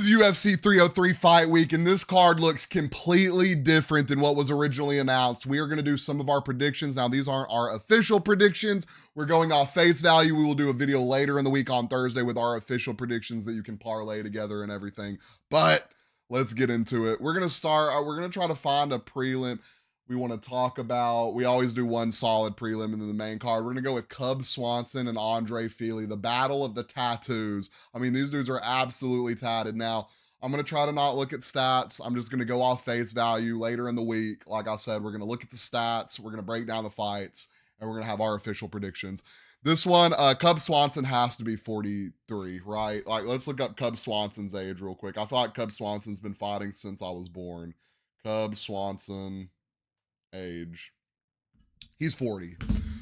is UFC 303 fight week, and this card looks completely different than what was originally announced. We are going to do some of our predictions. Now, these aren't our official predictions. We're going off face value. We will do a video later in the week on Thursday with our official predictions that you can parlay together and everything. But let's get into it. We're going to start, we're going to try to find a prelim we want to talk about. We always do one solid prelim and then the main card. We're going to go with Cub Swanson and Andre Feely, the battle of the tattoos. I mean, these dudes are absolutely tatted. Now, I'm going to try to not look at stats. I'm just going to go off face value later in the week. Like I said, we're going to look at the stats. We're going to break down the fights, and we're going to have our official predictions. This one, Cub Swanson has to be 43, right? Like, let's look up Cub Swanson's age real quick. I feel like Cub Swanson's been fighting since I was born. Cub Swanson age. He's 40.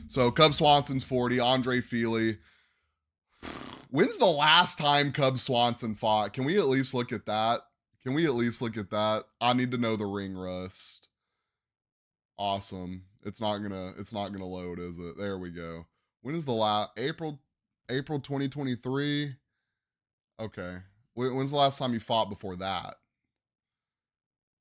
So Cub Swanson's 40. Andre Feely. When's the last time Cub Swanson fought? Can we at least look at that? Can we at least look at that? I need to know the ring rust. Awesome. It's not gonna load, is it? There we go. When is the last April 2023? Okay. When's the last time you fought before that?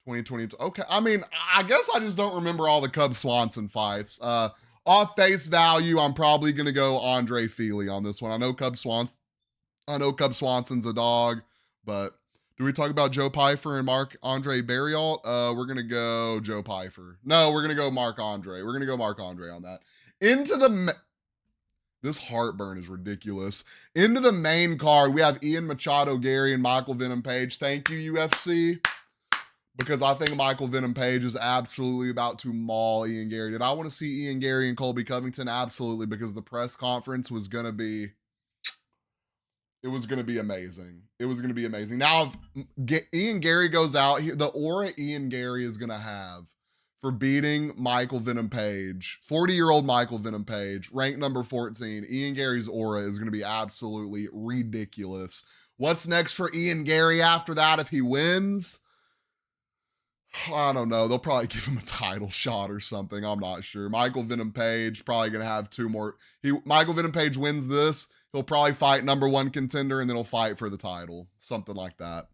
2022. Okay. I mean, I guess I just don't remember all the Cub Swanson fights. Off face value, I'm probably gonna go Andre Feely on this one. I know Cub Swanson's a dog, but do we talk about Joe Pyfer and Marc-Andre Barriault? We're gonna go Joe Pyfer. No, we're gonna go Marc-Andre. We're gonna go Marc-Andre on that. This heartburn is ridiculous. Into the main card, we have Ian Machado Gary and Michael Venom Page. Thank you, UFC. Because I think Michael Venom Page is absolutely about to maul Ian Gary. Did I want to see Ian Gary and Colby Covington? Absolutely, because the press conference was going to be, it was going to be amazing. It was going to be amazing. Now, if Ian Gary goes out here, the aura Ian Gary is going to have for beating Michael Venom Page, 40-year-old Michael Venom Page, ranked number 14, Ian Gary's aura is going to be absolutely ridiculous. What's next for Ian Gary after that if he wins? I don't know. They'll probably give him a title shot or something. I'm not sure. Michael Venom Page probably going to have two more. Michael Venom Page wins this. He'll probably fight number one contender and then he'll fight for the title. Something like that.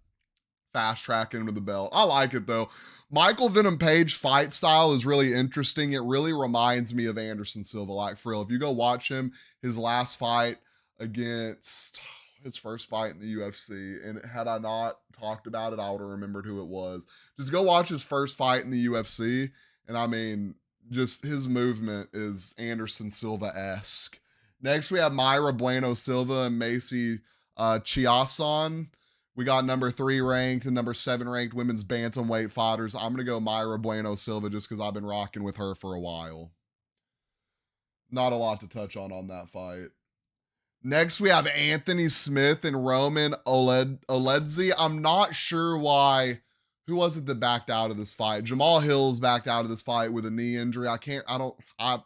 Fast track into the belt. I like it though. Michael Venom Page fight style is really interesting. It really reminds me of Anderson Silva. Like for real, if you go watch him, his last fight against his first fight in the UFC, and had I not talked about it, I would have remembered who it was. Just go watch his first fight in the UFC, and I mean, just his movement is Anderson Silva-esque. Next, we have Mayra Bueno Silva and Macy Chiasson. We got number 3 ranked and number 7 ranked women's bantamweight fighters. I'm going to go Mayra Bueno Silva just because I've been rocking with her for a while. Not a lot to touch on that fight. Next, we have Anthony Smith and Roman Oledzi. I'm not sure why. Who was it that backed out of this fight? Jamal Hill's backed out of this fight with a knee injury. I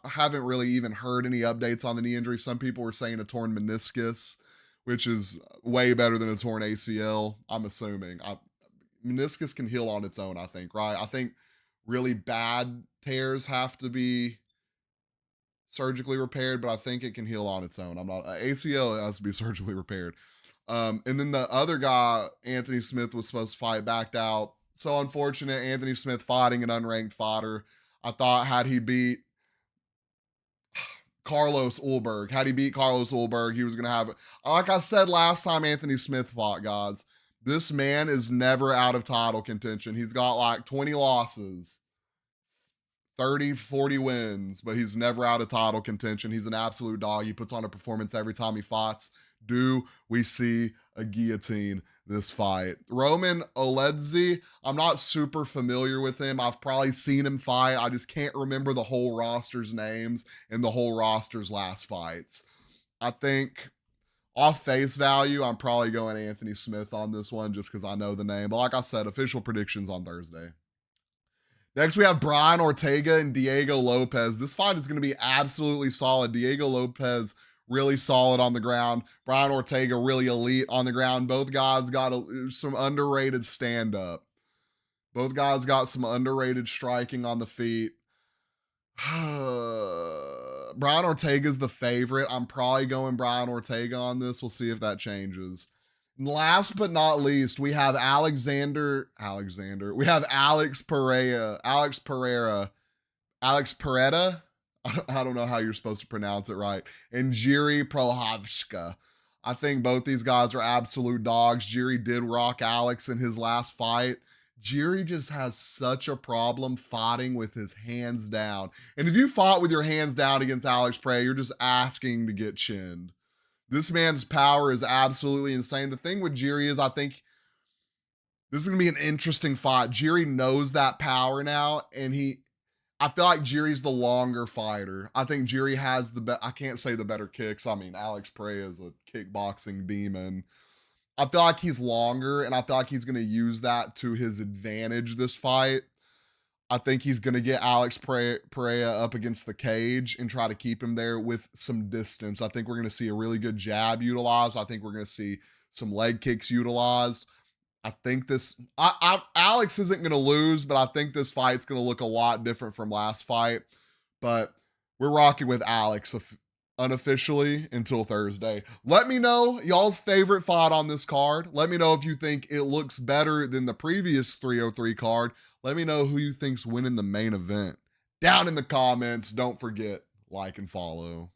haven't really even heard any updates on the knee injury. Some people were saying a torn meniscus, which is way better than a torn ACL, I'm assuming. Meniscus can heal on its own, I think, right? I think really bad tears have to be surgically repaired, but I think it can heal on its own. I'm not ACL has to be surgically repaired. And then the other guy, Anthony Smith, was supposed to fight, backed out. So unfortunate. Anthony Smith fighting an unranked fighter. I thought had he beat Carlos Ulberg, he was gonna have it. Like I said last time Anthony Smith fought, guys, this man is never out of title contention. He's got like 20 losses. 30, 40 wins, but he's never out of title contention. He's an absolute dog. He puts on a performance every time he fights. Do we see a guillotine this fight? Roman Oledzi, I'm not super familiar with him. I've probably seen him fight. I just can't remember the whole roster's names and the whole roster's last fights. I think off face value, I'm probably going Anthony Smith on this one just because I know the name. But like I said, official predictions on Thursday. Next, we have Brian Ortega and Diego Lopez. This fight is going to be absolutely solid. Diego Lopez, really solid on the ground. Brian Ortega, really elite on the ground. Both guys got some underrated stand-up. Both guys got some underrated striking on the feet. Brian Ortega's the favorite. I'm probably going Brian Ortega on this. We'll see if that changes. Last but not least, we have Alexander. We have Alex Pereira. I don't know how you're supposed to pronounce it right. And Jiri Procházka. I think both these guys are absolute dogs. Jiri did rock Alex in his last fight. Jiri just has such a problem fighting with his hands down. And if you fought with your hands down against Alex Pereira, you're just asking to get chinned. This man's power is absolutely insane. The thing with Jiri is I think this is going to be an interesting fight. Jiri knows that power now, and I feel like Jiri's the longer fighter. I think Jiri has I can't say the better kicks. I mean, Alex Pereira is a kickboxing demon. I feel like he's longer, and I feel like he's going to use that to his advantage this fight. I think he's going to get Alex Pereira up against the cage and try to keep him there with some distance. I think we're going to see a really good jab utilized. I think we're going to see some leg kicks utilized. I think Alex isn't going to lose, but I think this fight's going to look a lot different from last fight. But we're rocking with Alex unofficially until Thursday. Let me know y'all's favorite fight on this card. Let me know if you think it looks better than the previous 303 card. Let me know who you think's winning the main event. Down in the comments. Don't forget, like and follow.